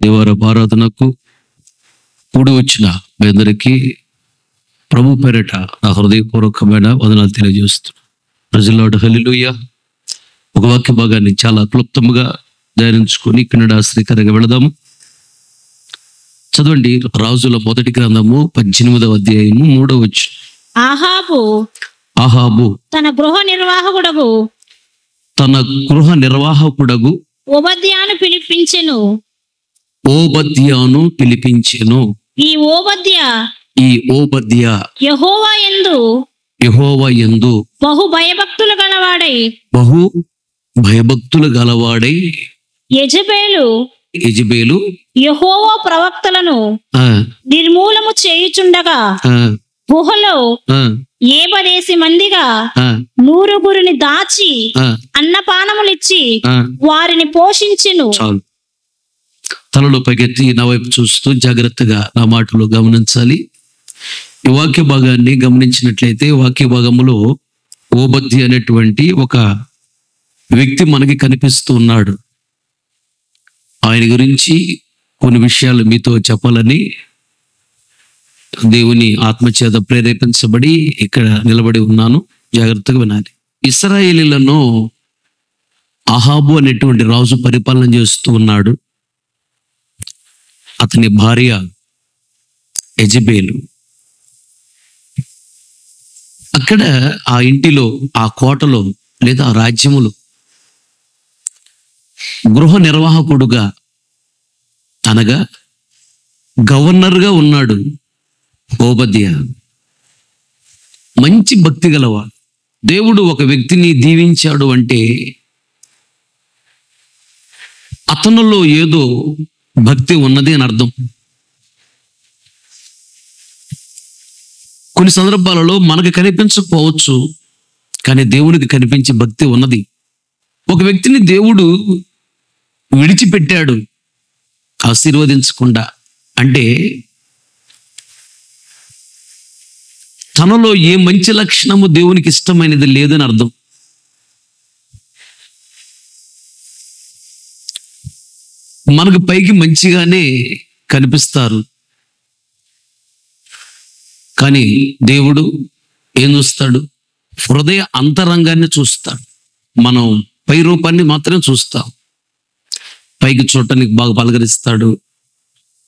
దేవాలయ ఆరాధనకు కూడి వచ్చిన మీ అందరికీ ప్రభు పేరిట నా హృదయపూర్వకమైన వందనాలు తెలియజేస్తున్నాను. ప్రజల్లోడు హల్లెలూయా. ఒక వాక్య భాగాన్ని చాలా క్లుప్తంగా ధ్యానించుకొని కిన్నడ శ్రీకరంగా వెళదాము. చదవండి. రాజుల మొదటి గ్రంథము 18వ అధ్యాయము 3వ వచనం. ఆహాబు తన గృహ నిర్వాహకుడగు ఓబద్యాను పిలిపించెను. ఈ ఓబద్యా యెహోవా యందు బహు భయభక్తులు గలవాడై యెజబేలు యెహోవా ప్రవక్తలను నిర్మూలము చేయుచుండగా గుహలో 70 మందిగా 100 దాచి అన్నపానములిచ్చి వారిని పోషించెను. తలలో పైకెత్తి నా వైపు చూస్తూ జాగ్రత్తగా నా మాటలు గమనించాలి. ఈ వాక్య భాగాన్ని గమనించినట్లయితే వాక్య భాగంలో ఓబద్య అనేటువంటి ఒక వ్యక్తి మనకి కనిపిస్తూ ఉన్నాడు. ఆయన గురించి కొన్ని విషయాలు మీతో చెప్పాలని దేవుని ఆత్మచేత ప్రేరేపించబడి ఇక్కడ నిలబడి ఉన్నాను. జాగ్రత్తగా వినాలి. ఇశ్రాయేలీలను అహాబు అనేటువంటి రాజు పరిపాలన చేస్తూ ఉన్నాడు. అతని భార్య యెజబేలు. అక్కడ ఆ ఇంటిలో, ఆ కోటలో లేదా ఆ రాజ్యములో గృహ నిర్వాహకుడుగా అనగా గవర్నర్గా ఉన్నాడు ఓబద్య. మంచి భక్తి గలవాడు. దేవుడు ఒక వ్యక్తిని దీవించాడు అంటే అతనిలో ఏదో భక్తి ఉన్నది అని అర్థం. కొన్ని సందర్భాలలో మనకు కనిపించకపోవచ్చు, కానీ దేవునికి కనిపించే భక్తి ఉన్నది. ఒక వ్యక్తిని దేవుడు విడిచిపెట్టాడు ఆశీర్వదించకుండా అంటే తనలో ఏ మంచి లక్షణము దేవునికి ఇష్టమైనది లేదని అర్థం. మనకు పైకి మంచిగానే కనిపిస్తారు, కానీ దేవుడు ఏం చూస్తాడు? హృదయ అంతరంగాన్ని చూస్తాడు. మనం పై రూపాన్ని మాత్రమే చూస్తాం. పైకి చూడటానికి బాగా పలకరిస్తాడు,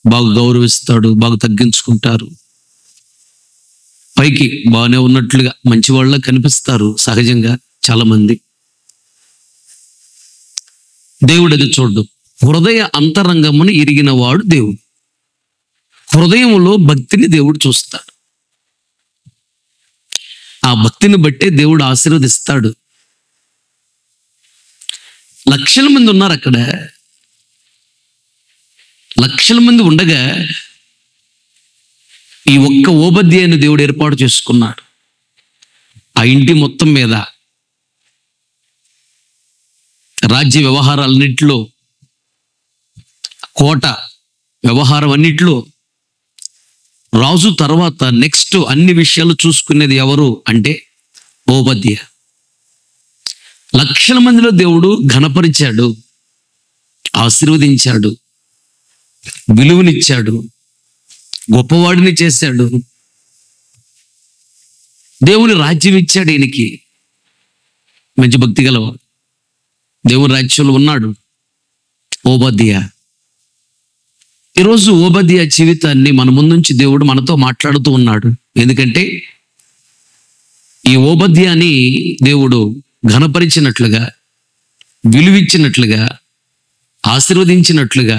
బాగా గౌరవిస్తాడు, బాగా తగ్గించుకుంటారు. పైకి బాగానే ఉన్నట్లుగా మంచి వాళ్ళ కనిపిస్తారు సహజంగా చాలా మంది. దేవుడు అది చూడు. హృదయ అంతరంగమును ఎరిగిన వాడు దేవుడు. హృదయంలో భక్తిని దేవుడు చూస్తాడు. ఆ భక్తిని బట్టే దేవుడు ఆశీర్వదిస్తాడు. లక్షల మంది ఉన్నారు అక్కడ. లక్షల మంది ఉండగా ఈ ఒక్క ఓబద్యాన్ని దేవుడు ఏర్పాటు చేసుకున్నాడు. ఆ ఇంటి మొత్తం మీద రాజ్య వ్యవహారాలన్నింటిలో, కోట వ్యవహారం అన్నిటిలో రాజు తర్వాత నెక్స్ట్ అన్ని విషయాలు చూసుకునేది ఎవరు అంటే ఓబద్య. లక్షల మందిలో దేవుడు ఘనపరిచాడు, ఆశీర్వదించాడు, విలువనిచ్చాడు, గొప్పవాడిని చేశాడు. దేవుని రాజ్యం ఇచ్చాడు. ఈయనకి మంచి భక్తి గలవాడు. దేవుని రాజ్యంలో ఉన్నాడు ఓబద్య. ఈరోజు ఓబద్య జీవితాన్ని మన ముందుంచి దేవుడు మనతో మాట్లాడుతూ ఉన్నాడు. ఎందుకంటే ఈ ఓబద్యాని దేవుడు ఘనపరిచినట్లుగా, విలువిచ్చినట్లుగా, ఆశీర్వదించినట్లుగా,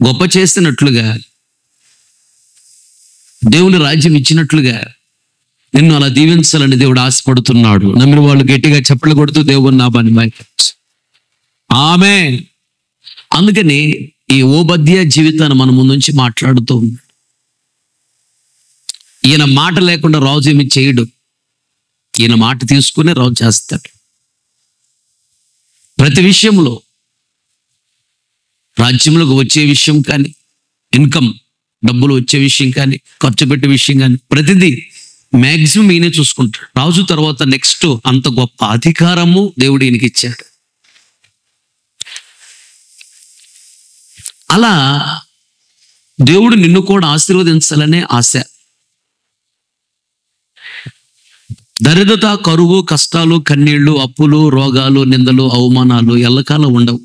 గొప్ప చేసినట్లుగా, దేవుని రాజ్యం ఇచ్చినట్లుగా నిన్ను అలా దీవించాలని దేవుడు ఆశపడుతున్నాడు. నమ్మిన వాళ్ళు గట్టిగా చప్పట్లు కొడుతూ దేవుని నామాన్ని మహిమపరచు. ఆమేన్. అందుకని ఈ ఓబద్య జీవితాన్ని మన ముందుంచి మాట్లాడుతూ ఉన్నాడు. ఈయన మాట లేకుండా రాజు ఏమి చేయడు. ఈయన మాట తీసుకునే రాజు చేస్తాడు. ప్రతి విషయంలో, రాజ్యంలోకి వచ్చే విషయం కానీ, ఇన్కమ్ డబ్బులు వచ్చే విషయం కానీ, ఖర్చు పెట్టే విషయం కానీ, ప్రతిదీ మ్యాక్సిమం ఈయనే చూసుకుంటాడు. రాజు తర్వాత నెక్స్ట్ అంత గొప్ప అధికారము దేవుడు ఈయనకి ఇచ్చాడు. అలా దేవుడు నిన్ను కూడా ఆశీర్వదించాలనే ఆశ. దరిద్రత, కరువు, కష్టాలు, కన్నీళ్లు, అప్పులు, రోగాలు, నిందలు, అవమానాలు ఎల్లకాలం ఉండవు.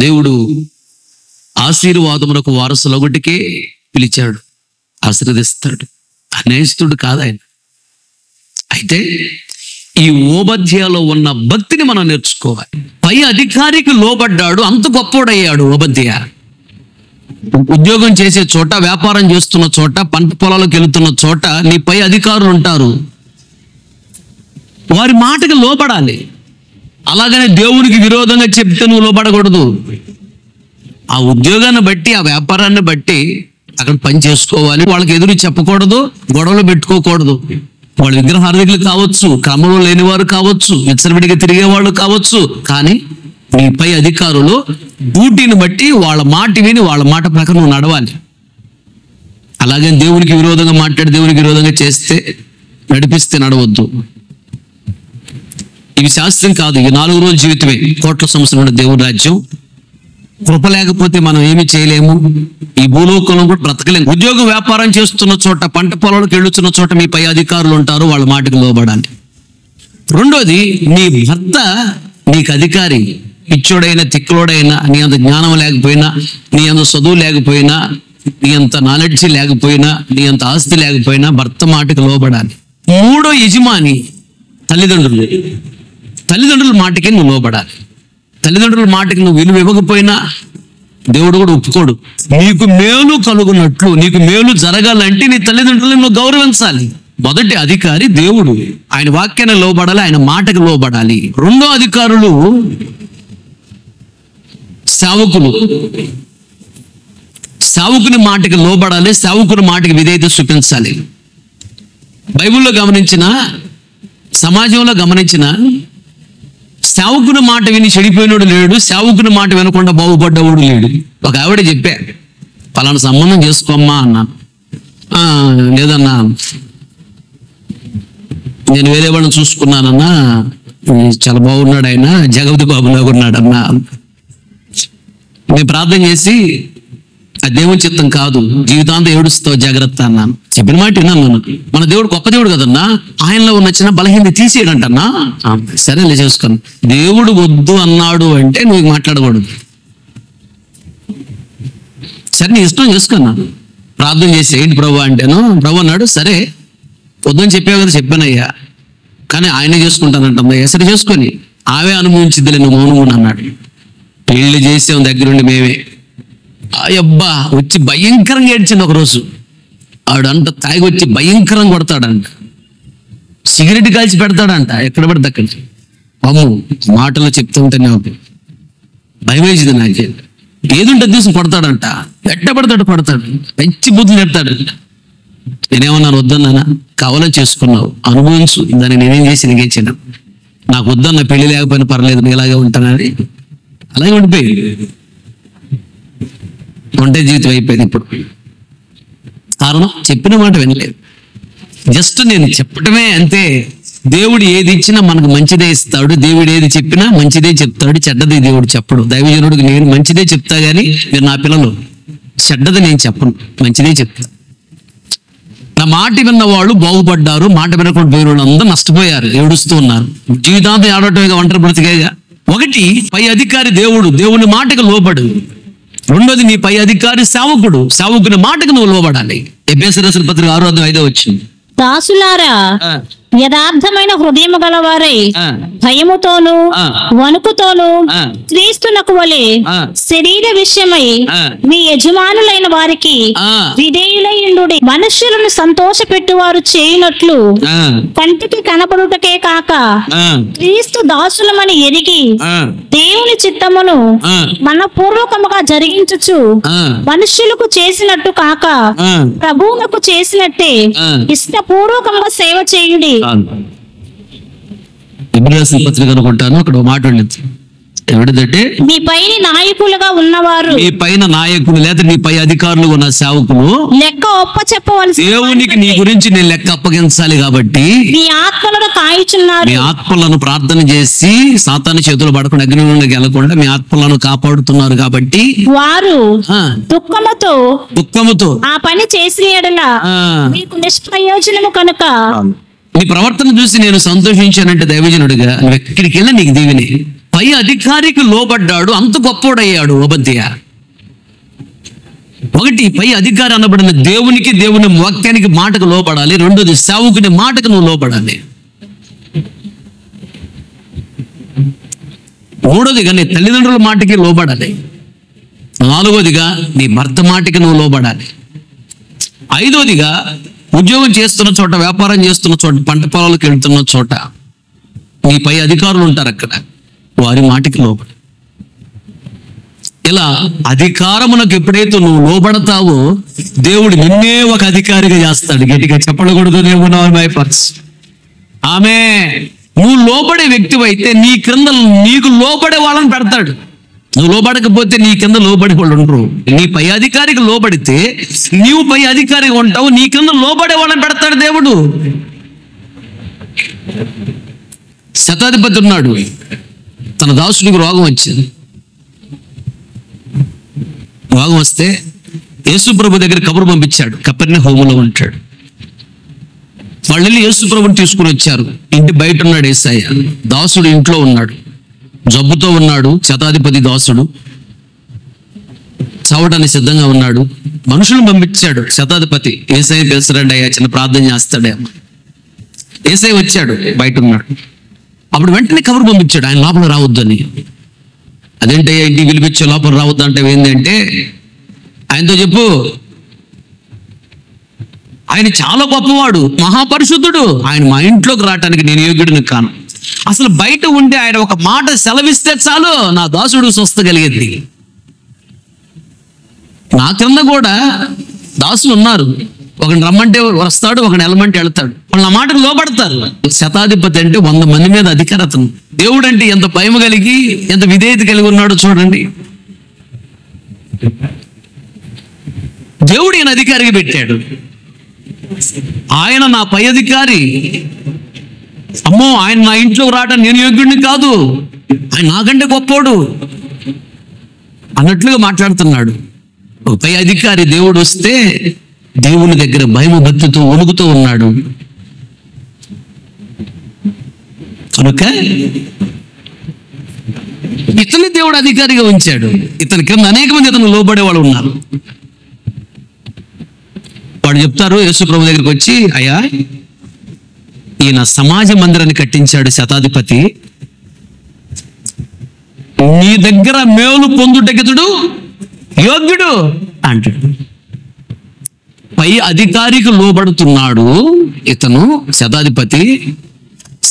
దేవుడు ఆశీర్వాదమునకు వారసులొకటికే పిలిచాడు, ఆశీర్వదిస్తాడు. అనేస్తుడు కాదు ఆయన. అయితే ఈ ఓబద్యాలో ఉన్న భక్తిని మనం నేర్చుకోవాలి. పై అధికారికి లోబడ్డాడు, అంత గొప్పోడయ్యాడు ఓబద్య. ఉద్యోగం చేసే చోట, వ్యాపారం చేస్తున్న చోట, పంట పొలాలకు వెళుతున్న చోట నీ పై అధికారులు ఉంటారు, వారి మాటకి లోబడాలి. అలాగనే దేవునికి విరోధంగా చెప్తే నువ్వు లోబడకూడదు. ఆ ఉద్యోగాన్ని బట్టి, ఆ వ్యాపారాన్ని బట్టి అక్కడ పని చేసుకోవాలి. వాళ్ళకి ఎదురు చెప్పకూడదు, గొడవలు పెట్టుకోకూడదు. వాళ్ళు విగ్రహార్థికులు కావచ్చు, క్రమంలో లేనివారు కావచ్చు, విచ్చలవిడిగా తిరిగేవాళ్ళు కావచ్చు. కానీ నీ పై అధికారులు డ్యూటీని బట్టి వాళ్ళ మాట విని వాళ్ళ మాట ప్రకారం నువ్వు నడవాలి. అలాగే దేవునికి విరోధంగా మాట్లాడి దేవునికి విరోధంగా చేస్తే, నడిపిస్తే నడవద్దు. ఇవి శాస్త్రం కాదు. ఇవి 4 రోజుల జీవితమే. కోట్ల సంవత్సరాల దేవుని రాజ్యం. కృప లేకపోతే మనం ఏమి చేయలేము. ఈ భూలోకంలో కూడా బ్రతకలేము. ఉద్యోగం, వ్యాపారం చేస్తున్న చోట, పంట పొలాలకు వెళ్ళుతున్న చోట మీ పై అధికారులు ఉంటారు, వాళ్ళ మాటకు లోబడాలి. రెండోది, నీ భర్త నీకు అధికారి. పిచ్చోడైనా, తిక్కులోడైనా, నీ అంత జ్ఞానం లేకపోయినా, నీ అంత చదువు లేకపోయినా, నీ అంత నాలెడ్జి లేకపోయినా, నీ అంత ఆస్తి లేకపోయినా భర్త మాటకు లోబడాలి. మూడో యజమాని తల్లిదండ్రులు. తల్లిదండ్రుల మాటకి నువ్వు లోబడాలి. తల్లిదండ్రుల మాటకి నువ్వు విలువ ఇవ్వకపోయినా దేవుడు కూడా ఒప్పుకోడు. నీకు మేలు కలుగునట్లు, నీకు మేలు జరగాలంటే నీ తల్లిదండ్రులను నువ్వు గౌరవించాలి. మొదటి అధికారి దేవుడు. ఆయన వాక్యాన్ని లోబడాలి, ఆయన మాటకు లోబడాలి. రెండో అధికారులు సేవకులు. సేవకుని మాటకి లోబడాలి, సేవకుని మాటకి విధేయత చూపించాలి. బైబిల్లో గమనించిన, సమాజంలో గమనించిన, సేవకుని మాట విని చెడిపోయినోడు లేడు, సేవకుని మాట వినకుండా బాగుపడ్డవాడు లేడు. ఒక ఆవిడ చెప్పా, పలానా సంబంధం చేసుకోమ్మా అన్నాను. లేదన్నా, నేను వేరే వాళ్ళని చూసుకున్నానన్నా, చాలా బాగున్నాడు, ఆయన జగపతి బాబులాగా ఉన్నాడన్నా. నేను ప్రార్థన చేసి, ఆ దేవుని చిత్తం కాదు, జీవితాంతం ఏడుస్తావు, జాగ్రత్త అన్నాను. చెప్పిన మాట విన్నాను. మన దేవుడు గొప్ప దేవుడు కదన్నా, ఆయనలో ఉన్న చిన్న బలహీనత తీసేయడంటన్నా. సరేలే చేసుకోను. దేవుడు వద్దు అన్నాడు అంటే నువ్వు మాట్లాడకూడదు. సరే నీ ఇష్టం చేసుకున్నాను. ప్రార్థన చేసి, ఏంటి ప్రభు అంటేను, ప్రభు అన్నాడు, సరే వద్దని చెప్పావు కదా, చెప్పానయ్యా, కానీ ఆయనే చేసుకుంటానంటమ్మయ్యా. సరే చేసుకొని ఆవే అనుభవించిద్దిలే, నువ్వు మౌనము అన్నాడు. పెళ్లి చేసాం దగ్గరుండి మేమే. అయ్యబ్బా వచ్చి భయంకరంగా ఏడ్చింది ఒకరోజు. ఆవిడంట తాగి వచ్చి భయంకరంగా కొడతాడంట, సిగరెట్ కాల్చి పెడతాడంట, ఎక్కడ పడితే అక్కడ. అమ్ము మాటలు చెప్తుంటేనే భయం వేసింది నాకే. ఏదుంటే తీసుకుని కొడతాడంట, ఎట్ట పడతాడు కొడతాడు, మంచి బుద్ధులు చెప్తాడంట. నేనేమన్నాను, వద్దన్నానా, కావాలని చేసుకున్నావు, అనుభవించు, దాన్ని నేనేం చేసి నీకేం చేయను, నాకు వద్దన్న, పెళ్లి లేకపోయినా పర్లేదు, నేను ఇలాగే ఉంటానని అలాగే ఉండిపోయి ఒంటరి జీవితం అయిపోయింది. ఇప్పుడు కారణం చెప్పిన మాట వినలేదు. జస్ట్ నేను చెప్పటమే అంతే. దేవుడు ఏది ఇచ్చినా మనకు మంచిదే ఇస్తాడు. దేవుడు ఏది చెప్పినా మంచిదే చెప్తాడు, చెడ్డది దేవుడు చెప్పడు. దైవజనుడికి నేను మంచిదే చెప్తా కానీ మీరు నా పిల్లలు చెడ్డది నేను చెప్పను, మంచిదే చెప్తా. నా మాట విన్న వాళ్ళు బాగుపడ్డారు, మాట వినకుండా పోయిన వాళ్ళు అందరూ నష్టపోయారు, ఏడుస్తూ ఉన్నారు. జీవితాంతం ఏడవటమేగా, ఒంటరి బ్రతికేగా. ఒకటి, పై అధికారి దేవుడు, దేవుని మాటకు లోబడు. రెండోది, నీ పై అధికారి సేవకుడు, సేవకుని మాటకు నువ్వు లోబడాలి. ఎఫెసీయుల రాసిన పత్రిక 6:5 వచ్చింది. దాసులారా, యథార్థమైన హృదయము గలవారై భయముతోను వణుకుతోను క్రీస్తునకు వలె శరీర విషయమై మీ యజమానులైన వారికి విధేయులైయుండుడి. మనుష్యులను సంతోష పెట్టువారు చేయునట్లు కంటికి కనపడుటకే కాక క్రీస్తు దాసులమని ఎరిగి దేవుని చిత్తమును మనపూర్వకముగా జరిగించుచు మనుష్యులకు చేసినట్టు కాక ప్రభువులకు చేసినట్టే ఇష్టపూర్వకంగా సేవ చేయుడి. ఇబ్రాహిం పత్రిక అనుకుంటాను, అక్కడ మాట ఉండింది. ఎవరిదంటే మీ పైన నాయకులుగా ఉన్నవారు, నీ పైన నాయకులు లేదా నీ పై అధికారులు ఉన్న సేవకులు లెక్క ఒప్ప చెప్పవలసి దేవునికి నీ గురించి నేను లెక్క అప్పగించాలి కాబట్టి మీ ఆత్మలను కాయుచున్నారు. మీ ఆత్మలను ప్రార్థన చేసి సాతాను చేతులు పడకుండా అగ్నిలోకి వెళ్ళకుండా మీ ఆత్మలను కాపాడుతున్నారు కాబట్టి వారు ఆ దుఃఖముతో ఆ పని చేసిన ఎడల ఆ మీకు నిష్ప్రయోజనము కనుక నీ ప్రవర్తన చూసి నేను సంతోషించానంటే దైవజనుడిగా నువ్వు ఎక్కడికి వెళ్ళా నీకు దీవిని. పై అధికారికి లోబడ్డాడు, అంత గొప్పోడయ్యాడు ఓబద్య. ఒకటి, పై అధికారి అనబడిన దేవునికి, దేవుని వాక్యానికి మాటకు లోబడాలి. రెండోది, సేవకుని మాటకు నువ్వు లోబడాలి. మూడోదిగా నీ తల్లిదండ్రుల మాటకి లోబడాలి. నాలుగోదిగా నీ భర్త మాటకి నువ్వు లోబడాలి. ఐదోదిగా ఉద్యోగం చేస్తున్న చోట, వ్యాపారం చేస్తున్న చోట, పంట పొలాలకు వెళ్తున్న చోట నీ పై అధికారులు ఉంటారు, అక్కడ వారి మాటకి లోబడి. ఇలా అధికారమునకు ఎప్పుడైతే నువ్వు లోబడతావో దేవుడు నిన్నే ఒక అధికారిగా చేస్తాడు. గట్టిగా చెప్పకూడదు, దేవుడు మైపర్స్ ఆమె. నువ్వు లోబడే వ్యక్తి అయితే నీ క్రింద నీకు లోబడే వాళ్ళని పెడతాడు. నువ్వు లోబడకపోతే నీ కింద లోబడి వాళ్ళు ఉండరు. నీ పై అధికారికి లోబడితే నీవు పై అధికారిగా ఉంటావు, నీ కింద లోబడే వాళ్ళని పెడతాడు దేవుడు. శతాధిపతి ఉన్నాడు, తన దాసుడికి రోగం వచ్చింది. రోగం వస్తే యేసు ప్రభు దగ్గర కబురు పంపించాడు. కపెర్నహూములో ఉంటాడు. వాళ్ళు వెళ్ళి యేసు ప్రభుని తీసుకుని వచ్చారు. ఇంటి బయట ఉన్నాడు యేసయ్య, దాసుడు ఇంట్లో ఉన్నాడు, జబ్బుతో ఉన్నాడు. శతాధిపతి దాసుడు చావడానికి సిద్ధంగా ఉన్నాడు. మనుషులను పంపించాడు శతాధిపతి. యేసయ్య పిలుస్తాడండి, అయ్యా చిన్న ప్రార్థన చేస్తాడేమో. యేసయ్య వచ్చాడు, బయట ఉన్నాడు. అప్పుడు వెంటనే కబురు పంపించాడు, ఆయన లోపల రావద్దని. అదేంటయ్యా ఇంటికి పిలిపించే లోపల రావద్దు అంటే ఏంటంటే, ఆయనతో చెప్పు ఆయన చాలా గొప్పవాడు, మహాపరిశుద్ధుడు, ఆయన మా ఇంట్లోకి రావటానికి నేను యోగ్యుడిని కాను. అసలు బయట ఉంటే ఆయన ఒక మాట సెలవిస్తే చాలు నా దాసుడు స్వస్థ కలిగేది. నా క్రింద కూడా దాసులు ఉన్నారు, ఒకని రమ్మంటే వస్తాడు, ఒకని వెళ్ళమంటే వెళ్తాడు. వాళ్ళు నా మాటకు లోబడతారు. శతాధిపతి అంటే 100 మంది మీద అధికారతను. దేవుడు అంటే ఎంత భయం కలిగి, ఎంత విధేయత కలిగి ఉన్నాడో చూడండి. దేవుడు ఈయన అధికారికి పెట్టాడు. ఆయన నా పై అధికారి. అమ్మో, ఆయన నా ఇంట్లోకి రావడం నేను యోగ్యుడిని కాదు, ఆయన నాకంటే గొప్పోడు అన్నట్లుగా మాట్లాడుతున్నాడు. ఒక పై అధికారి దేవుడు వస్తే దేవుని దగ్గర భయము భక్తితో వణుకుతూ ఉన్నాడు. కనుక ఇతని దేవుడు అధికారిగా ఉంచాడు. ఇతని కింద అనేక మంది ఇతను లోబడే వాళ్ళు ఉన్నారు. వాడు చెప్తారు యేసు ప్రభు దగ్గరికి వచ్చి, అయ్యా ఈయన సమాజ మందిరాన్ని కట్టించాడు శతాధిపతి, నీ దగ్గర మేలు పొందుటకితుడు యోగ్యుడు అంటాడు. పై అధికారికి లోబడుతున్నాడు ఇతను శతాధిపతి,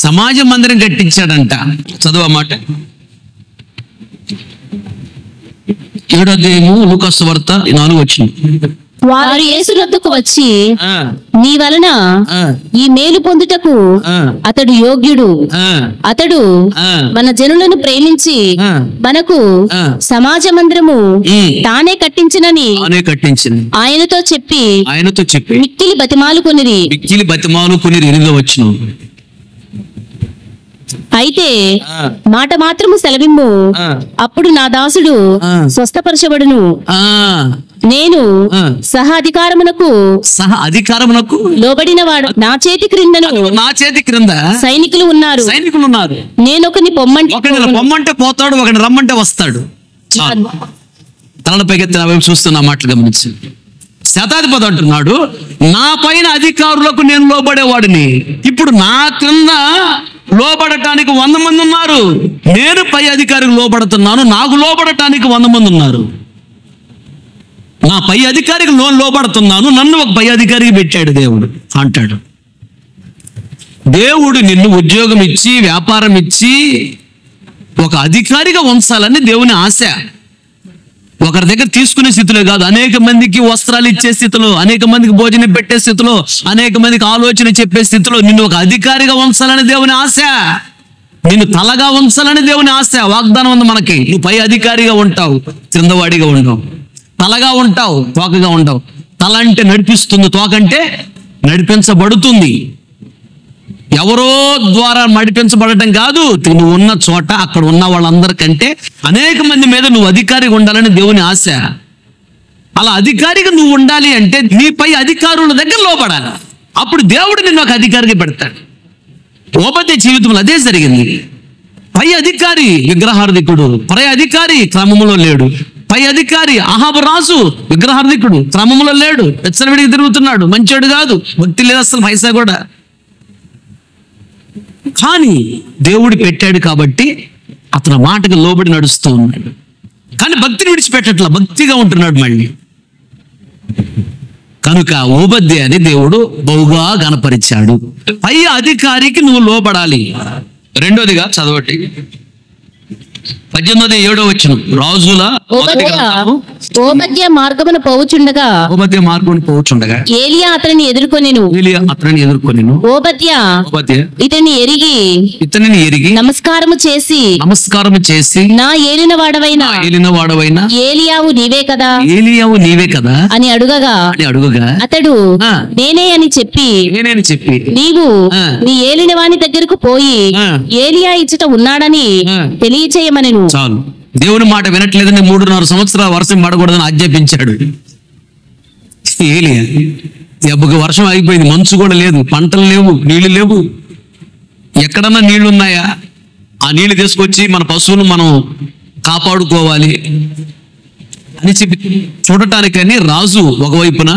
సమాజ మందిరం కట్టించాడంట. చదువు మాట 7వ అధ్యాయము లూకా సువార్త 4 వచ్చింది. వారు యేసు వద్దకు వచ్చి, నీ వలన ఈ మేలు పొందుటకు అతడు యోగ్యుడు, అతడు మన జనులను ప్రేమించి మనకు సమాజ మందిరము తానే కట్టించినని ఆయనతో చెప్పి మిక్కిలి బతిమాలుకొనిరి. 8వ వచనం. అయితే మాట మాత్రము సెలవిమ్ము, అప్పుడు నా దాసుడు స్వస్థపరచబడును. నేను సహ అధికారమునకు లోబడిన వాడు నా చేతి క్రింద సైనికులు ఉన్నారు. నేనొకని పొమ్మంటే పోతాడు, ఒకని రమ్మంటే వస్తాడు. తలపైకెత్తి నా వైపు చూస్తున్న మాటలు గమనించి శతాధిపతి అంటున్నాడు, నా పైన అధికారులకు నేను లోబడేవాడిని. ఇప్పుడు నా క్రింద లోబడటానికి 100 మంది ఉన్నారు. నేను పై అధికారికి లోబడుతున్నాను, నాకు లోబడటానికి 100 మంది ఉన్నారు. నా పై అధికారికి లోబడుతున్నాను, నన్ను ఒక పై అధికారికి పెట్టాడు దేవుడు అంటాడు. దేవుడు నిన్ను ఉద్యోగం ఇచ్చి, వ్యాపారం ఇచ్చి ఒక అధికారిగా ఉంచాలని దేవుని ఆశ. ఒకరి దగ్గర తీసుకునే స్థితిలో కాదు, అనేక మందికి వస్త్రాలు ఇచ్చే స్థితిలో, అనేక మందికి భోజనం పెట్టే స్థితిలో, అనేక మందికి ఆలోచన చెప్పే స్థితిలో నిన్ను ఒక అధికారిగా ఉంచాలని దేవుని ఆశ. నిన్ను తలగా ఉంచాలని దేవుని ఆశ, వాగ్దానం ఉంది మనకి. నువ్వు పై అధికారిగా ఉంటావు, క్రిందవాడిగా ఉండవు. తలగా ఉంటావు, తోకగా ఉండవు. తల అంటే నడిపిస్తుంది, తోక అంటే నడిపించబడుతుంది. ఎవరో ద్వారా నడిపించబడటం కాదు, నువ్వు ఉన్న చోట అక్కడ ఉన్న వాళ్ళందరికంటే అనేక మంది మీద నువ్వు అధికారిగా ఉండాలని దేవుని ఆశ. అలా అధికారిగా నువ్వు ఉండాలి అంటే నీపై అధికారుల దగ్గర లోపడాలి. అప్పుడు దేవుడు నిన్ను ఒక అధికారిగా పెడతాడు. ఓబద్య జీవితంలో అదే జరిగింది. పై అధికారి విగ్రహార్థికుడు, పై అధికారి క్రమంలో లేడు. పై అధికారి అహాబు రాజు విగ్రహార్థికుడు, క్రమంలో లేడు, వెచ్చలవిడికి తిరుగుతున్నాడు, మంచోడు కాదు, భక్తి లేదు అసలు పైసా కూడా. కానీ దేవుడు పెట్టాడు కాబట్టి అతని మాటకు లోబడి నడుస్తూ ఉన్నాడు. కానీ భక్తిని విడిచిపెట్టట్లా, భక్తిగా ఉంటున్నాడు మళ్ళీ. కనుక ఓబద్యాన్ని దేవుడు బహుగా గణపరిచాడు. పై అధికారికి నువ్వు లోబడాలి. రెండోదిగా చదవండి, 18:7 రాజుల ఓబద్య మార్గమున పోవుచుండగా ఏలియా అతనిని ఎదుర్కొనెను. ఓబద్య ఇతని ఎరిగి నమస్కారము చేసి నా ఏలిన వాడవైన ఏలియావు నీవే కదా అని అడుగగా అతడు నేనే అని చెప్పి నీవు నీ ఏలిన వాని దగ్గరకు పోయి ఏలియా ఇచ్చట ఉన్నాడని తెలియచేయమనెను. చాలు, దేవుని మాట వినట్లేదని 3.5 సంవత్సరాల వర్షం పడకూడదని ఆజ్ఞాపించాడు. ఏలియా దెబ్బకి వర్షం అయిపోయింది, మంచు కూడా లేదు, పంటలు లేవు, నీళ్లు లేవు. ఎక్కడన్నా నీళ్లు ఉన్నాయా? ఆ నీళ్లు తీసుకొచ్చి మన పశువులు మనం కాపాడుకోవాలి అని చెప్పి చూడటానికని రాజు ఒకవైపున,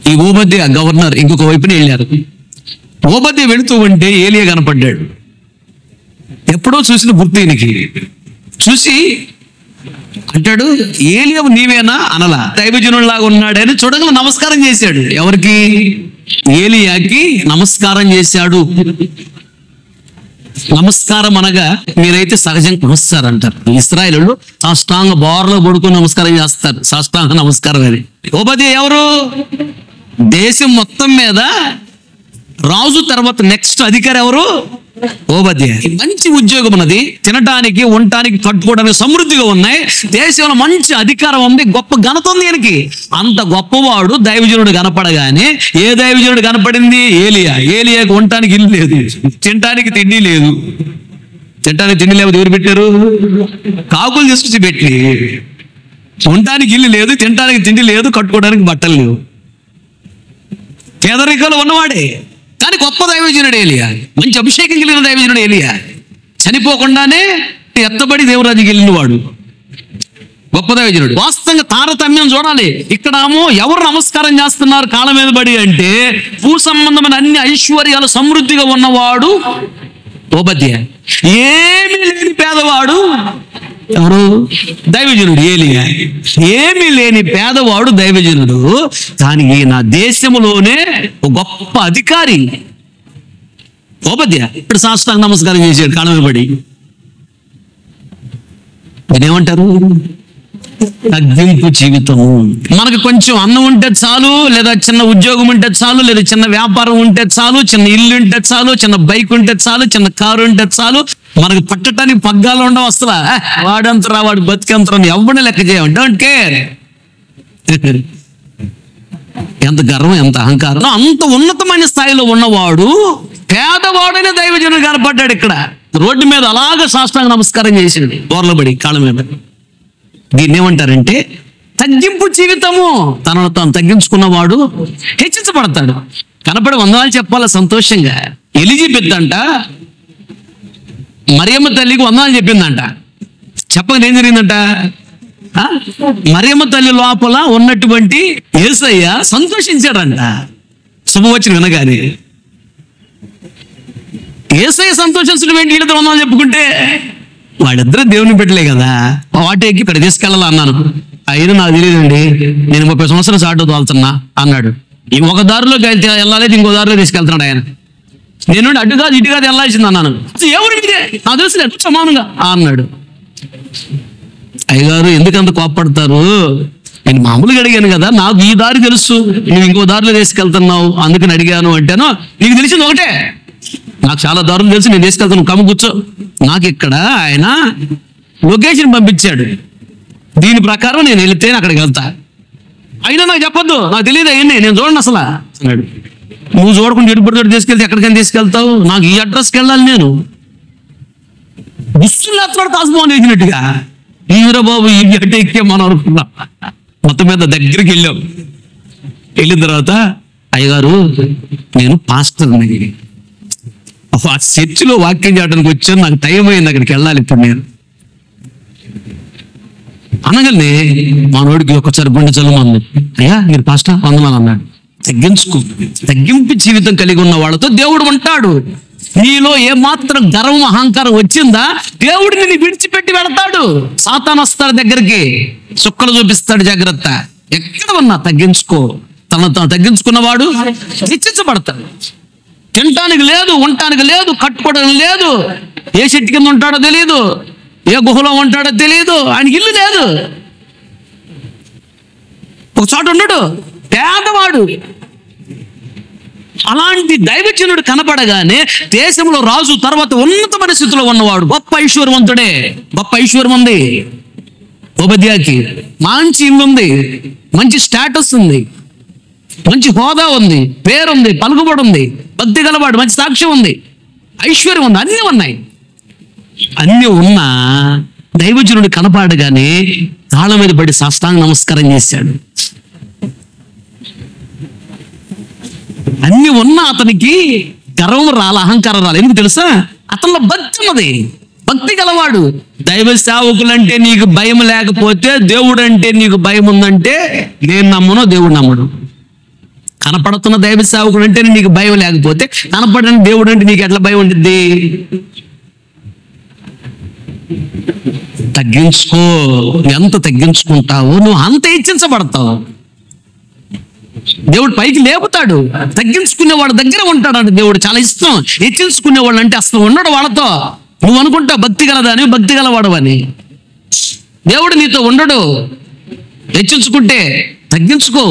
ఈ ఓబద్య గవర్నర్ ఇంకొక వైపున వెళ్ళారు. ఓబద్య వెళుతూ ఉంటే ఏలియా కనపడ్డాడు. ఎప్పుడో చూసిన గుర్తు ఈయనకి. చూసి అంటాడు, ఏలియావు నీవేనా అనలా, దైవజనుల్లాగా ఉన్నాడని చూడగా నమస్కారం చేశాడు. ఎవరికి? ఏలియాకి నమస్కారం చేశాడు. నమస్కారం అనగా మీరైతే సహజంగా నమస్కారం అంటారు. ఇశ్రాయేలు సాష్టాంగ బోర్లో పడుకొని నమస్కారం చేస్తారు, సాష్టాంగ నమస్కారం అని. ఓబద్య ఎవరు? దేశం మొత్తం మీద రాజు తర్వాత నెక్స్ట్ అధికారి ఎవరు? ఓబద్య. మంచి ఉద్యోగం ఉన్నది, తినటానికి ఉండటానికి కట్టుకోవడానికి సమృద్ధిగా ఉన్నాయి, దేశంలో మంచి అధికారం ఉంది, గొప్ప ఘనత ఉంది ఈయనకి. అంత గొప్పవాడు దైవజనుడు కనపడగానే ఏ దైవజనుడు కనపడింది? ఏలియాకి ఉండటానికి ఇల్లు లేదు, తినటానికి తిండి లేదు. తినటానికి తిండి లేకపోతే ఎవరు పెట్టారు? కాకులు తీసుకొచ్చి పెట్టి. ఉండటానికి ఇల్లు లేదు, తినటానికి తిండి లేదు, కట్టుకోవడానికి బట్టలు లేవు. పేదరికాలు ఉన్నవాడే, కానీ గొప్ప దైవజనుడు ఏలియా, మంచి అభిషేకం కలిగిన దైవజనుడు ఏలియా. చనిపోకుండానే ఎత్తబడి దేవురాజుకి వెళ్ళినవాడు, గొప్ప దైవజనుడు. వాస్తవంగా తారతమ్యం చూడాలి. ఇక్కడేమో ఎవరు నమస్కారం చేస్తున్నారు కాళ్ళ మీద పడి అంటే భూ సంబంధమైన అన్ని ఐశ్వర్యాలు సమృద్ధిగా ఉన్నవాడు ఓబద్య. ఏమీ లేని పేదవాడు ఎవరు? దైవజనుడు ఏలియా. ఏమీ లేని పేదవాడు దైవజనుడు, కానీ ఈయన దేశంలోనే ఒక గొప్ప అధికారి ఓబద్య. ఇప్పుడు సాష్టాంగ నమస్కారం చేశాడు కాణమేపడి. ఇదేమంటారు? తగ్గింపు జీవితము. మనకు కొంచెం అన్నం ఉంటే చాలు, లేదా చిన్న ఉద్యోగం ఉంటే చాలు, లేదా చిన్న వ్యాపారం ఉంటే చాలు, చిన్న ఇల్లు ఉంటే చాలు, చిన్న బైక్ ఉంటే చాలు, చిన్న కారు ఉంటే చాలు, మనకు పట్టడానికి పగ్గాలు ఉండవు. అసలు వాడంతరా వాడు బతికంతరా ఎవరిని లెక్క చేయం. Don't care. ఎంత గర్వం, ఎంత అహంకారం. అంత ఉన్నతమైన స్థాయిలో ఉన్నవాడు పేదవాడనే దైవజనుడు కనపడ్డాడు. ఇక్కడ రోడ్డు మీద అలాగ సాష్టాంగ నమస్కారం చేసాడు బోర్లబడి కాళ్ళ మీద. దీన్ని ఏమంటారంటే తగ్గింపు జీవితము. తనను తాను తగ్గించుకున్నవాడు హెచ్చించబడతాడు. కనపడి వందనాలు చెప్పాల సంతోషంగా. ఎలిజబెత్ అంట మరియమ్మ తల్లికి వందనాలు చెప్పిందంట. చెప్పని ఏం జరిగిందంట? మరియమ్మ తల్లి లోపల ఉన్నటువంటి యేసయ్య సంతోషించాడంట శుభవచనం వినగానే. యేసయ్య సంతోషించడం ఏంటి? వీళ్ళతో వందనాలు చెప్పుకుంటే వాళ్ళిద్దరూ దేవుని పెట్టలే కదా. వాటేకి ఇక్కడ తీసుకెళ్ళాలి అన్నాను. అయినా నాకు తెలియదండి, నేను 30 సంవత్సరాలు ఆటో తోలుతున్నా అన్నాడు. ఒక దారిలో వెళ్ళాలి, ఇంకో దారిలో తీసుకెళ్తున్నాడు ఆయన. నేను అటు కాదు ఇటు కాదు వెళ్ళాల్సింది అన్నాను. ఎవరిదే నాకు తెలుసు సమానంగా అన్నాడు. అయ్యగారు ఎందుకంత కోప్పడతారు? నేను మామూలుగా అడిగాను కదా, నాకు ఈ దారి తెలుసు, నువ్వు ఇంకో దారిలో తీసుకెళ్తున్నావు అందుకని అడిగాను అంటేను. నీకు తెలిసింది ఒకటే, నాకు చాలా దారులు తెలుసు, నేను తీసుకెళ్తాను, నువ్వు కమ్మ కూర్చో. నాకు ఇక్కడ ఆయన లొకేషన్ పంపించాడు, దీని ప్రకారం నేను వెళితే అక్కడికి వెళ్తా. అయినా నాకు చెప్పొద్దు, నాకు తెలియదు అవన్నీ, నేను చూడండి అసలు అన్నాడు. నువ్వు చూడకుండా ఎడుపడితోటి తీసుకెళ్తే ఎక్కడికైనా తీసుకెళ్తావు, నాకు ఈ అడ్రస్కి వెళ్ళాలి. నేను బుస్సులు ఎత్తాడు తాజ్మహల్ వేసినట్టుగా. ఈరా బాబు ఈ గడ్డ ఎక్కే మనం అనుకున్నాం. మొత్తం మీద దగ్గరికి వెళ్ళాం. వెళ్ళిన తర్వాత అయ్యగారు నేను పాస్టర్ని, ఆ చర్చిలో వాక్యం చేయడానికి వచ్చాను, నాకు టైం అయింది, అక్కడికి వెళ్ళాలి ఇప్పుడు నేను అనగానే మనోడికి ఒకసారి గుండె చల్లమంది. అయ్యా మీరు పాస్టర్ వందనాలు అన్నాడు. తగ్గింపు జీవితం కలిగి ఉన్న వాళ్ళతో దేవుడు ఉంటాడు. నీలో ఏమాత్రం గర్వం అహంకారం వచ్చిందా దేవుడు నిన్ను విడిచిపెట్టి వెళతాడు. సాతాను వస్తాడు దగ్గరికి, చుక్కలు చూపిస్తాడు, జాగ్రత్త. ఎక్కడ ఉన్నా తగ్గించుకో. తను తగ్గించుకున్నవాడు హెచ్చించబడతాడు. తినటానికి లేదు, ఉండటానికి లేదు, కట్టుకోవడానికి లేదు, ఏ చెట్టు కింద ఉంటాడో తెలియదు, ఏ గుహలో ఉంటాడో తెలియదు, ఆయనకి ఇల్లు లేదు, ఒక చోట ఉన్నాడు, పేదవాడు. అలాంటి దైవజనుడు కనపడగానే దేశంలో రాజు తర్వాత ఉన్నతమైన స్థితిలో ఉన్నవాడు, గొప్ప ఐశ్వర్యవంతుడే, గొప్ప ఐశ్వర్యం ఉంది ఓబద్యాకి. మంచి ఇల్లు ఉంది, మంచి స్టేటస్ ఉంది, మంచి హోదా ఉంది, పేరుంది, పలుకుబడి ఉంది, భక్తి గలవాడు, మంచి సాక్ష్యం ఉంది, ఐశ్వర్యం ఉంది, అన్నీ ఉన్నాయి. అన్నీ ఉన్నా దైవజనుడు కనపడగానే కాళ్ళ మీద పడి సాష్టాంగ నమస్కారం చేశాడు. అన్ని ఉన్నా అతనికి గర్వం రాల, అహంకారం రాలి. ఎందుకు తెలుసా? అతనిలో భక్తి ఉన్నది, భక్తి గలవాడు. దైవ సేవకులంటే నీకు భయం లేకపోతే, దేవుడు అంటే నీకు భయం ఉందంటే నేను నమ్మను, దేవుడు నమ్మడు. కనపడుతున్న దైవ సేవకుడు అంటే నీకు భయం లేకపోతే, కనపడని దేవుడు అంటే నీకు ఎట్లా భయం ఉంటుంది? తగ్గించుకో. ఎంత తగ్గించుకుంటావో నువ్వు అంత హెచ్చించబడతావు. దేవుడు పైకి లేపుతాడు. తగ్గించుకునే వాడు దగ్గర ఉంటాడు దేవుడు చాలా ఇష్టం. హెచ్చించుకునే వాళ్ళు అంటే అసలు ఉన్నాడు వాళ్ళతో. నువ్వు అనుకుంటావు భక్తి గలదని, భక్తి గలవాడు అని. దేవుడు నీతో ఉండడు. హెచ్చించుకుంటే తగ్గించుకో.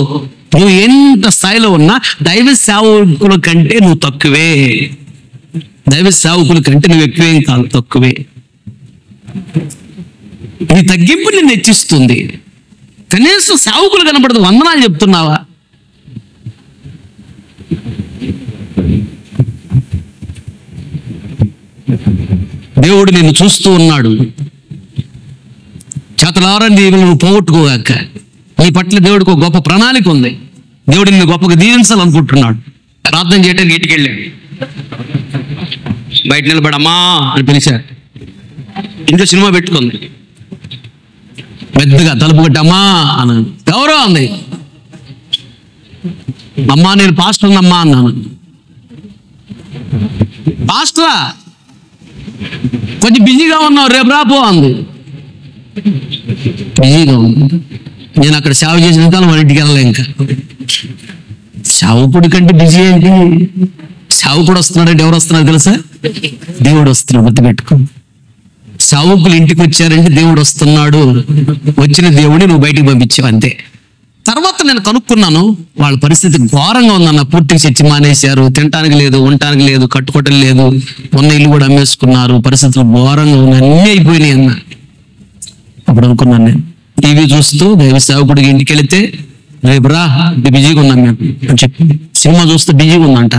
నువ్వు ఎంత స్థాయిలో ఉన్నా దైవ సేవకుల కంటే నువ్వు తక్కువే. దైవ సేవకుల కంటే నువ్వు ఎక్కువేం కాదు, తక్కువే. నీ తగ్గింపు నిన్ను హెచ్చిస్తుంది. కనీసం సేవకులు కనపడదు, వందనాలు చెప్తున్నావా? దేవుడు నిన్ను చూస్తూ ఉన్నాడు. చేతలారని నువ్వు పోగొట్టుకోగాక. నీ పట్ల దేవుడికి ఒక గొప్ప ప్రణాళిక ఉంది. దేవుడు నిన్ను గొప్పగా దీవించాలనుకుంటున్నాడు. ప్రార్థన చేయడానికి ఇంటికి వెళ్ళాడు. బయట నిలబడమ్మా అని పిలిచారు. ఇంట్లో సినిమా పెట్టుకుంది. పెద్దగా తలుపు కొట్టమ్మా అని ఎవరో అంది. అమ్మా నేను పాస్టర్ అమ్మా అన్నాను. పాస్టరా కొంచెం బిజీగా ఉన్నావు, రేపు రాపో అంది. బిజీగా ఉంది. నేను అక్కడ సేవ చేసిన కాలం వాళ్ళ ఇంటికి వెళ్ళలే. ఇంకా సేవకుడి కంటే బిజీ ఏంటి? సేవకుడు వస్తున్నాడంటే ఎవరు వస్తున్నారు తెలుసా? దేవుడు వస్తున్నాడు. గుర్తుపెట్టుకో. సేవకులు ఇంటికి వచ్చారంటే దేవుడు వస్తున్నాడు. వచ్చిన దేవుడిని నువ్వు బయటికి పంపించావు అంతే. తర్వాత నేను కనుక్కున్నాను, వాళ్ళ పరిస్థితి ఘోరంగా ఉందన్న. పూర్తిగా చర్చి మానేశారు, తినటానికి లేదు, ఉండటానికి లేదు, కట్టుకోవటం లేదు, ఉన్న ఇల్లు కూడా అమ్మేసుకున్నారు, పరిస్థితులు ఘోరంగా ఉన్నాయి, అన్నీ అయిపోయినాయి అన్న. అప్పుడు అనుకున్నాను నేను, టీవీ చూస్తూ దైవ సేవకుడికి ఇంటికి వెళితే రేపు రా బిజీగా ఉన్నాం మేము అని చెప్పి, సినిమా చూస్తూ బిజీగా ఉందంట.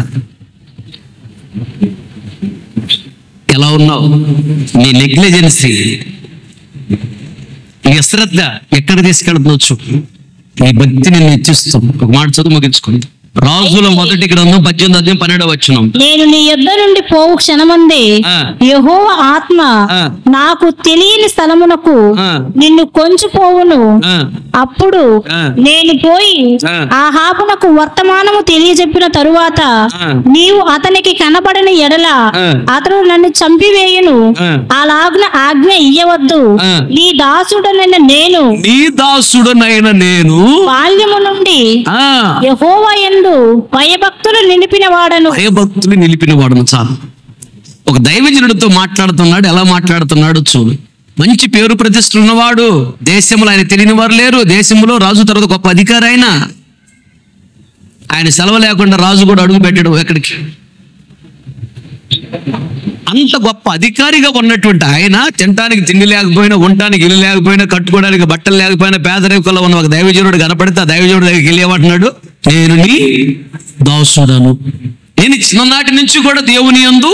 ఎలా ఉన్నావు? నీ నెగ్లిజెన్సీ, నీ అశ్రద్ధ ఎక్కడ తీసుకెళ్తుండొచ్చు. నీ భక్తి నిన్ను ఇచ్చిస్తాం. ఒక మాట చదువు ముగించుకుంది. రాజుల మొదటి గ్రంథం 18:12. నేను నీ యొద్ద నుండి పోవు క్షణమందే యెహోవా ఆత్మ నాకు తెలియని స్థలమునకు నిన్ను కొంచెపోవును. అప్పుడు నేను పోయి ఆహాబునకు వర్తమానము తెలియజెప్పిన తరువాత నీవు అతనికి కనబడని ఎడల అతడు నన్ను చంపివేయును. అలాగున ఆజ్ఞ ఇయ్యవద్దు. నీ దాసుడనైన నేను బాల్యము నుండి యెహోవా యందు భయభక్తులు నిలిపిన వాడను. చాలు. ఒక దైవజనుడితో మాట్లాడుతున్నాడు. ఎలా మాట్లాడుతున్నాడు చూడు. మంచి పేరు ప్రతిష్టలు ఉన్నవాడు. దేశంలో ఆయన తెలియని వారు లేరు. దేశంలో రాజు తర్వాత గొప్ప అధికారి ఆయన సెలవు లేకుండా రాజు కూడా అడుగు పెట్టాడు ఎక్కడికి. అంత గొప్ప అధికారిగా ఉన్నటువంటి ఆయన తినడానికి తిండి లేకపోయినా, ఉండటానికి ఇల్లు లేకపోయినా, కట్టుకోవడానికి బట్టలు లేకపోయినా, పేదరికంలో ఉన్న ఒక దైవజనుడు కనపడితే ఆ దైవజనుడు దగ్గరికి వెళ్ళి ఏమంటున్నాడు? నేను నీ దాసుడను. నేను చిన్ననాటి నుంచి కూడా దేవుని యందు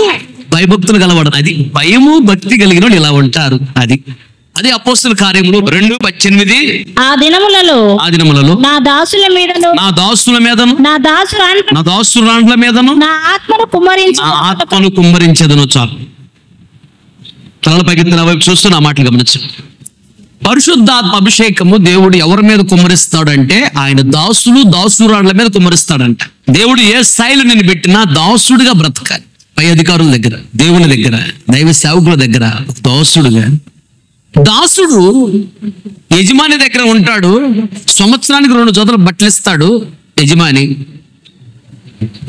భయభక్తులు కలవడను. అది భయము భక్తి కలిగిన వాళ్ళు ఇలా ఉంటారు. అది అపోస్తల కార్యములు 2:18. ఆ దినములలో నా దాసుల మీదను నా దాసురాండ్ల మీదను నా ఆత్మను కుమ్మరించదను. చాలు, తలల పైకెత్తిన వైపు చూస్తూ నా మాటలు గమనించండి. పరిశుద్ధాత్మ అభిషేకము దేవుడు ఎవరి మీద కుమ్మరిస్తాడంటే ఆయన దాసురాండ్ల మీద కుమ్మరిస్తాడంట. దేవుడు ఏ స్థాయిలో నేను పెట్టినా దాసుడిగా బ్రతకాలి. పై అధికారుల దగ్గర, దేవుని దగ్గర, దైవ సేవకుల దగ్గర దాసుడుగా. దాసుడు యజమాని దగ్గర ఉంటాడు. సంవత్సరానికి 2 జతలు బట్టలు ఇస్తాడు యజమాని.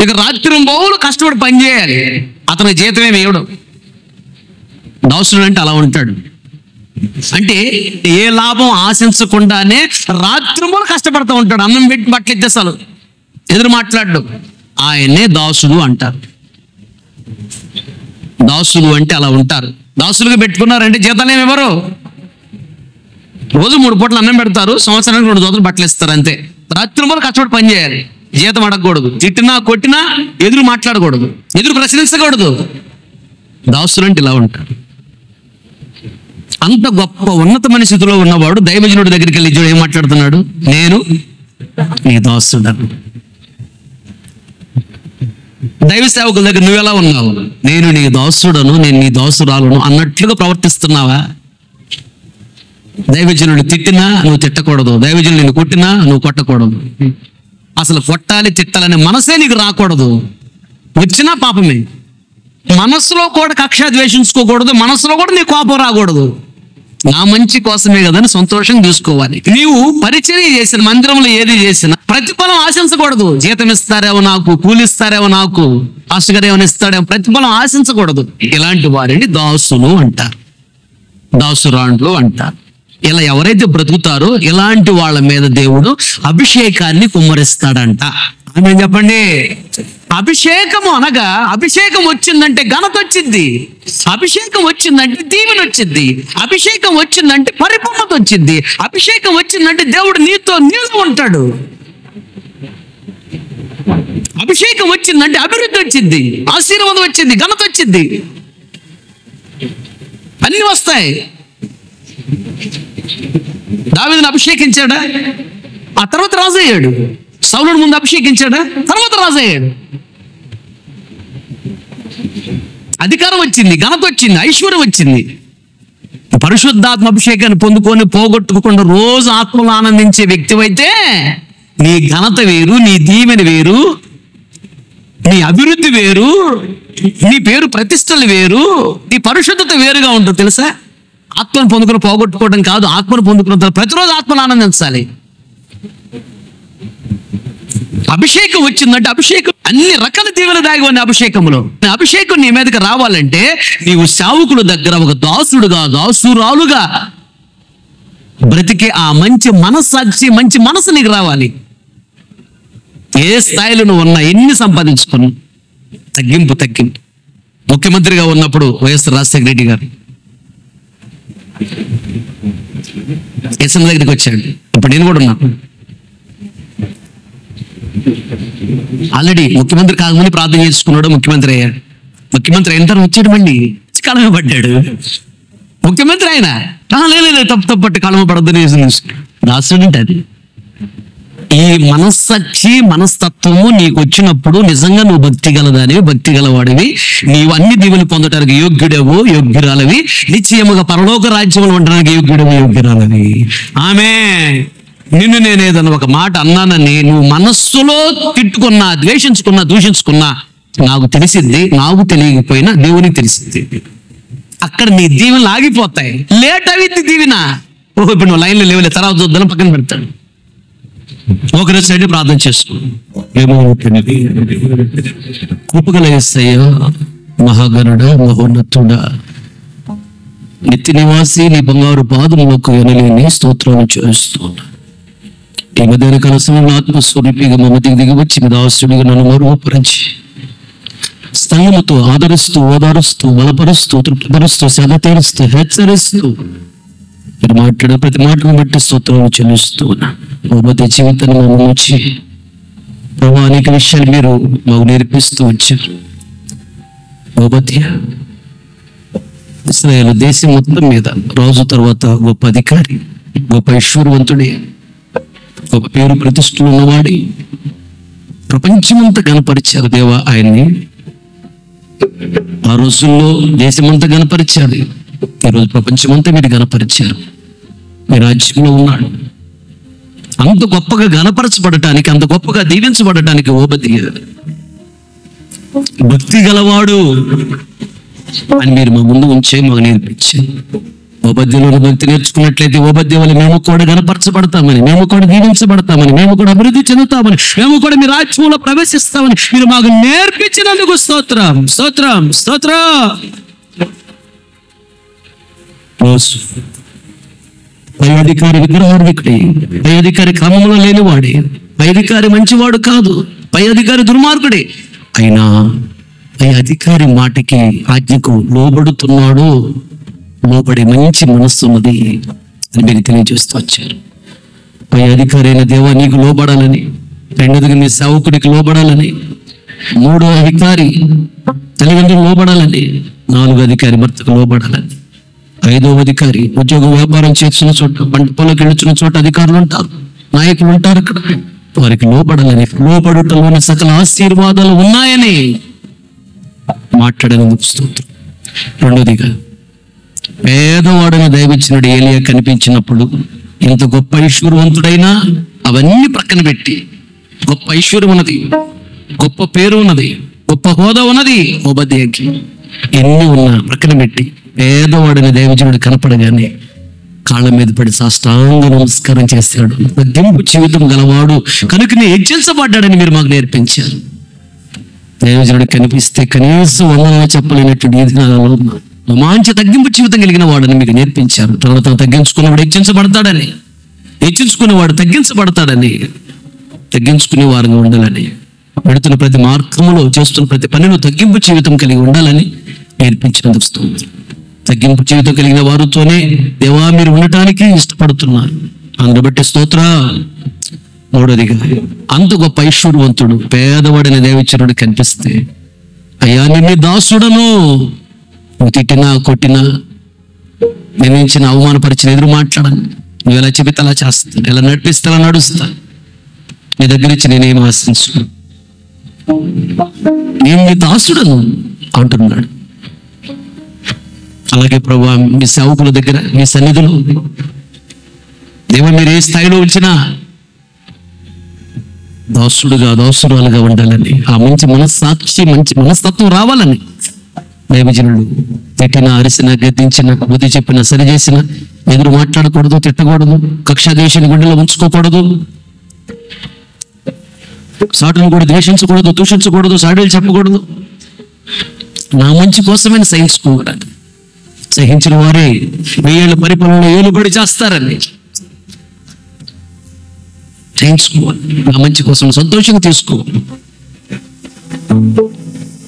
ఇక రాత్రి బౌలు కష్టపడి పని చేయాలి, అతని జీతమేమి ఇవ్వడు. దాసుడు అంటే అలా ఉంటాడు. అంటే ఏ లాభం ఆశించకుండానే రాత్రిమూల కష్టపడుతూ ఉంటాడు. అన్నం పెట్టి బట్టలు ఇచ్చేస్తాడు, ఎదురు మాట్లాడు. ఆయన్నే దాసుడు అంటారు. దాసులు అంటే అలా ఉంటారు. దాసులుగా పెట్టుకున్నారంటే జీతాలు ఎవరు? రోజు 3 పూటలు అన్నం పెడతారు, సంవత్సరానికి 2 జతలు బట్టలు ఇస్తారు అంతే. రాత్రిమూల కష్టపడి పని చేయాలి, జీతం అడగకూడదు, తిట్టినా కొట్టినా ఎదురు మాట్లాడకూడదు, ఎదురు ప్రశ్నించకూడదు. దాసులు అంటే ఇలా ఉంటారు. అంత గొప్ప ఉన్నతమైన స్థితిలో ఉన్నవాడు దైవజనుడి దగ్గరికి వెళ్ళి ఏం మాట్లాడుతున్నాడు? నేను నీ దాసుడను. దైవ సేవకుల దగ్గర నువ్వు ఎలా ఉన్నావు? నేను నీ దాసుడను, నేను నీ దాసురాలను అన్నట్లుగా ప్రవర్తిస్తున్నావా? దైవజనుడు తిట్టినా నువ్వు తిట్టకూడదు, దైవజనుడు నిన్ను కొట్టినా నువ్వు కొట్టకూడదు. అసలు కొట్టాలి తిట్టాలనే మనసే నీకు రాకూడదు. వచ్చినా పాపమే. మనసులో కూడా కక్ష ద్వేషించుకోకూడదు, మనసులో కూడా నీ కోపం రాకూడదు. నా మంచి కోసమే కదని సంతోషం తీసుకోవాలి. నీవు పరిచర్య చేసిన మందిరంలో ఏది చేసినా ప్రతిఫలం ఆశించకూడదు. జీతం ఇస్తారేమో నాకు, కూలిస్తారేమో నాకు, పాస్టర్ గారు ఏమైనా ఇస్తాడేమో, ప్రతిఫలం ఆశించకూడదు. ఇలాంటి వారిని దాసులు అంటారు, దాసురాండ్లు అంటారు. ఇలా ఎవరైతే బ్రతుకుతారో ఇలాంటి వాళ్ళ మీద దేవుడు అభిషేకాన్ని కుమ్మరిస్తాడంట. ఆమె చెప్పండి. అభిషేకము అనగా, అభిషేకం వచ్చిందంటే ఘనత వచ్చింది, అభిషేకం వచ్చిందంటే దీవెన వచ్చింది, అభిషేకం వచ్చిందంటే పరిపూర్ణత వచ్చింది, అభిషేకం వచ్చిందంటే దేవుడు నీతో నిలిచి ఉంటాడు. అభిషేకం వచ్చిందంటే అభివృద్ధి వచ్చింది, ఆశీర్వాదం వచ్చింది, ఘనత వచ్చింది, అన్ని వస్తాయి. దావీదును అభిషేకించాడా? ఆ తర్వాత రాజు అయ్యాడు. సౌలుని ముందు అభిషేకించాడా? తర్వాత రాజు అయ్యాడు. అధికారం వచ్చింది, ఘనత వచ్చింది, ఐశ్వర్యం వచ్చింది. పరిశుద్ధాత్మ అభిషేకాన్ని పొందుకొని పోగొట్టుకోకుండా రోజు ఆత్మలో ఆనందించే వ్యక్తివైతే నీ ఘనత వేరు, నీ దీవెన వేరు, నీ అభివృద్ధి వేరు, నీ పేరు ప్రతిష్టలు వేరు, నీ పరిశుద్ధత వేరుగా ఉంటుంది. తెలుసా? ఆత్మను పొందుకుని పోగొట్టుకోవడం కాదు, ఆత్మను పొందుకున్న ప్రతిరోజు ఆత్మను ఆనందించాలి. అభిషేకం వచ్చిందంటే అభిషేకం అన్ని రకాల దీవెన దాగి ఉన్న అభిషేకంలో. అభిషేకం నీ మీదకి రావాలంటే నీవు సేవకుల దగ్గర ఒక దాసుడుగా, దాసురాలుగా బ్రతికే ఆ మంచి మనస్సాక్షి, మంచి మనసు నీకు రావాలి. ఏ స్థాయిలో నువ్వు ఉన్నా, ఎన్ని సంపాదించుకున్నా తగ్గింపు. ముఖ్యమంత్రిగా ఉన్నప్పుడు వైఎస్ రాజశేఖర రెడ్డి గారు ఎస్ఎం దగ్గరికి వచ్చాడు. ఇప్పుడు నేను కూడా ఉన్నా. ఆల్రెడీ ముఖ్యమంత్రి కాకముందు ప్రార్థన చేసుకున్నాడు, ముఖ్యమంత్రి అయ్యాడు. ముఖ్యమంత్రి అయిన తర్వాత వచ్చాడు, మళ్ళీ కాలమే పడ్డాడు. ముఖ్యమంత్రి ఆయన లేదు తప్పు కాలమ పడద్దని రాసుడు అంటే అది. ఈ మనస్సాక్షి, మనస్తత్వము నీకు వచ్చినప్పుడు నిజంగా నువ్వు భక్తి గలదానివి, భక్తి గలవాడివి, నీవు అన్ని దీవులు పొందడానికి యోగ్యుడవు, యోగ్యురాలవి, నిశ్చయముగా పరలోక రాజ్యములు ఉండడానికి యోగ్యుడవు, యోగ్యురాలవి. ఆమె నిన్ను నేనేదన్నా ఒక మాట అన్నానని నువ్వు మనస్సులో తిట్టుకున్నా, ద్వేషించుకున్నా, దూషించుకున్నా నాకు తెలిసింది, నాకు తెలియకపోయినా దేవునికి తెలిసింది. అక్కడ నీ దీవెనలు ఆగిపోతాయి. లేట్ అవింది దీవెన. ఓహో ఇప్పుడు నువ్వు లైన్లో లేవలే, తర్వాత చూద్దాం పక్కన పెడతాడు. ఒకరి సైడ్ ప్రార్థన చేసుకో. కృపగల యేసయ్యా, మహాగణుడా, మహోన్నతుడా, నిత్య నివాసి, నీ బంగారు పాదములకు ఎనలేని స్తోత్రాలు చేస్తున్నా. ఈ మధ్యాహ్న కాల సమయంలో ఆత్మస్వరూపిగా మమ్మదికి దిగి వచ్చి మీ దాసుడిగా నన్ను మరువపరించి సంయమతో ఆదరిస్తూ, ఓదారుస్తూ, బలపరుస్తూ, తృప్తిపరుస్తూ, సేద తీరుస్తూ, హెచ్చరిస్తూ మీరు మాట్లాడే ప్రతి మాటను బట్టి స్తోత్రాలు చెల్లిస్తూ ఉన్నా జీవితాన్ని మా నుంచి ప్రభు అనేక విషయాలు మీరు మాకు నేర్పిస్తూ వచ్చారు. ఇశ్రాయేల్ దేశం మొత్తం మీద రోజు తర్వాత గొప్ప అధికారి, గొప్ప ఐశ్వర్యవంతుడే, గొప్ప పేరు ప్రతిష్టలు ఉన్నవాడి, ప్రపంచమంతా కనపరిచారు దేవా ఆయన్ని. ఆ రోజుల్లో దేశమంతా కనపరిచారు, ఈరోజు ప్రపంచమంతా మీరు కనపరిచారు. మీ రాజ్యంలో ఉన్నాడు. అంత గొప్పగా గనపరచబడటానికి, అంత గొప్పగా దీవించబడటానికి ఓబద్య భక్తి గలవాడు అని మీరు మా ముందు ఉంచే మాకు నేర్పించారు. ఓబద్యలోని భక్తి నేర్చుకున్నట్లయితే ఓబద్య వల్ల మేము కూడా గనపరచబడతామని, మేము కూడా దీవించబడతామని, మేము కూడా అభివృద్ధి చెందుతామని, మేము కూడా మీ రాజ్యంలో ప్రవేశిస్తామని మీరు మాకు నేర్పించినందుకు స్తోత్రం, స్తోత్రం, స్తోత్రం. పై అధికారి విగ్రహార్వికుడే, పై అధికారి క్రమంలో లేనివాడే, పై అధికారి మంచివాడు కాదు, పై అధికారి దుర్మార్గుడే. అయినా పై అధికారి మాటకి, ఆజ్ఞకు లోబడుతున్నాడు, లోబడి మంచి మనస్సు ఉన్నది అని మీరు తెలియజేస్తూ వచ్చారు. పై అధికారి అయిన దేవా నీకు లోబడాలని, రెండోదిగా నీ సేవకుడికి లోబడాలని, మూడో అధికారి తల్లిదండ్రులు లోబడాలని, నాలుగో అధికారి భర్తకు లోబడాలని, ఐదవ అధికారి ఉద్యోగ వ్యాపారం చేస్తున్న చోట, పంట పొలకు వెళ్ళుచున్న చోట అధికారులు ఉంటారు, నాయకులు ఉంటారు. అక్కడ వారికి లోబడాలని, లోబడుటలోని సకల ఆశీర్వాదాలు ఉన్నాయని మాట్లాడేందుకు స్తోత్రం. రెండోదిగా పేదవాడని దైవజనుడు ఏలియా కనిపించినప్పుడు ఇంత గొప్ప ఐశ్వర్యవంతుడైనా అవన్నీ ప్రక్కన పెట్టి, గొప్ప ఐశ్వర్యం ఉన్నది, గొప్ప పేరు ఉన్నది, గొప్ప హోదా ఉన్నది ఓబద్యాకి, ఎన్ని ఉన్నా ప్రక్కన పెట్టి పేదవాడని దైవజనుడు కనపడగానే కాళ్ళ మీద పడి సాష్టాంగ నమస్కారం చేస్తాడు. తగ్గింపు జీవితం గలవాడు కనుకనే హెచ్చించబడ్డాడని మీరు మాకు నేర్పించారు. దైవజనుడు కనిపిస్తే కనీసం వందన చెప్పలేనటువంటి ఈ దినాలలో మంచి తగ్గింపు జీవితం కలిగిన వాడని మీకు నేర్పించారు. తను తగ్గించుకున్నవాడు హెచ్చించబడతాడని, హెచ్చించుకునేవాడు తగ్గించబడతాడని, తగ్గించుకునే వారంగా ఉండాలని, పెడుతున్న ప్రతి మార్గములో చేస్తున్న ప్రతి పనిలో తగ్గింపు జీవితం కలిగి ఉండాలని నేర్పించినందుకు స్తోత్రం. తగ్గింపు జీవితం కలిగిన వారితోనే దేవా మీరు ఉండటానికి ఇష్టపడుతున్నారు, అందుని బట్టి స్తోత్ర. మూడోదిగా అంత గొప్ప ఐశ్వర్యవంతుడు పేదవాడిని దైవజనుడు కనిపిస్తే, అయ్యా నిన్ను దాసుడను, నువ్వు తిట్టినా కొట్టినా, నిందించిన అవమానపరిచిన ఎదురు మాట్లాడను, నువ్వు ఎలా చెబితే అలా చేస్తాను, ఎలా నడిపిస్తే అలా నడుస్తా, నీ దగ్గర నుంచి నేనేం ఆశించు, నేను నీ దాసుడను అంటున్నాడు. అలాగే ప్రభు మీ సేవకుల దగ్గర, మీ సన్నిధిలో దేవ మీరు ఏ స్థాయిలో ఉంచినా దాసుడుగా, దాసురాలుగా ఉండాలని, ఆ మంచి మనస్సాక్షి, మంచి మనస్తత్వం రావాలని దైవజనులు తిట్టిన, అరిసిన, గద్దించిన, బుద్ధి చెప్పిన, సరి చేసిన, ఎదురు మాట్లాడకూడదు, తిట్టకూడదు, కక్షాదేశాన్ని గుండెలో ఉంచుకోకూడదు, సాటును కూడా ద్వేషించకూడదు, దూషించకూడదు, సాడీలు చెప్పకూడదు, నా మంచి కోసమైన సహించుకోవాలి. సహించిన వారే 1000 ఏళ్ళ పరిపాలనలో ఏలుబడి చేస్తారని సహించుకోవాలి. నా మంచి కోసం సంతోషంగా తీసుకో.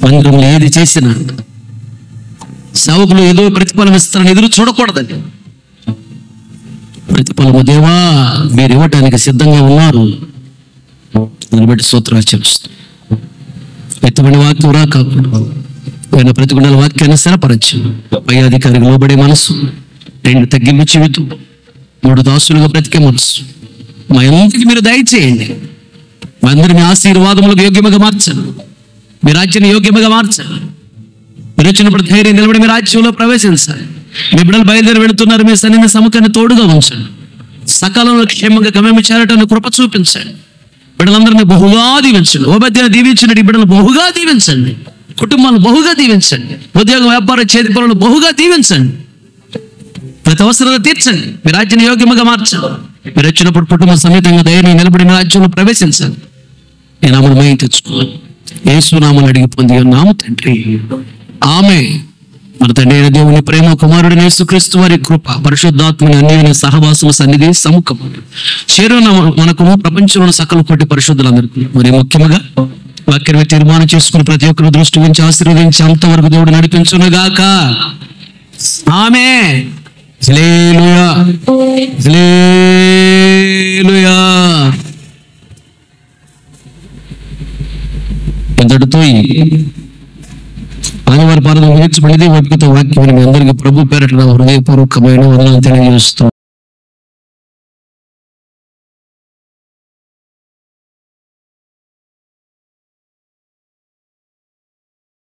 మందిరంలో ఏది చేసినా సేవకులు ఏదో ప్రతిఫలం ఇస్తారని ఎదురు చూడకూడదని, ప్రతిఫలము దేవా మీరు ఇవ్వటానికి సిద్ధంగా ఉన్నారు, దాన్ని బట్టి స్తోత్రాలు చెల్లిస్తాం. ఎత్తబడిన వాక్యం రా కాకుండా ఆయన ప్రతిగుణాల వాక్యాన్ని స్థిరపరచు. పై అధికారికి లోబడే మనసు, 2 తగ్గింపు జీవితం, 3 దాసులుగా బ్రతికే మనసు మా అందరికి మీరు దయచేయండి. మా అందరిని ఆశీర్వాదములకు యోగ్యముగా మార్చండి, మీ రాజ్యాన్ని యోగ్యముగా మార్చండి. మీరు వచ్చినప్పుడు ధైర్యం నిలబడి మీ రాజ్యంలో ప్రవేశించాలి. మీ బిడ్డలు బయలుదేరి వెళుతున్నారు, మీ సన్నిధి సముఖాన్ని తోడుగా ఉంచండి. సకాలంలో క్షేమంగా గమ్యం చేరటానికి కృప చూపించండి. బిడ్డలందరినీ బహుగా దీవించండి. ఓబద్యను దీవించండి, ఈ బిడ్డలు బహుగా దీవించండి, కుటుంబాలను బహుగా దీవించండి, ఉద్యోగం, వ్యాపారం, చేతి పనులను బహుగా దీవించండి, ప్రతి అవసరాలు తీర్చండి, మీ రాజ్యాన్ని యోగ్యముగా మార్చండి. మీరు వచ్చినప్పుడు కుటుంబ సమేతంగా ధైర్యం నిలబడి మీ రాజ్యంలో ప్రవేశించండి. ఈ నామను మహిమ తెచ్చుకోవాలి. యేసు నామమున అడిగి పొంది నామ తండ్రి, ఆమేన్. మన తండ్రి అయిన దేవుని ప్రేమ, కుమారుడైన యేసుక్రీస్తు వారి కృప, పరిశుద్ధాత్మని అన్యోన్య సహవాసము, సన్నిధి, సముఖము చేరున మనకు ప్రపంచంలో సకల కోటి పరిశుద్ధులందరికీ, మరి ముఖ్యంగా వాక్యాన్ని తీర్మానం చేసుకుని ప్రతి ఒక్కరు దృష్టి ఉంచి ఆశీర్వదించి అంతవరకు దేవుడు నడిపించునుగాక. ఆమేన్. హల్లెలూయా, హల్లెలూయా. ఇంతటితో ఆదివారం పాలన ముగించబడింది. ఓపికతో వాక్యం మీ అందరికీ ప్రభు పేరట నా హృదయపూర్వకమైన వందనాలు తెలియజేస్తాం.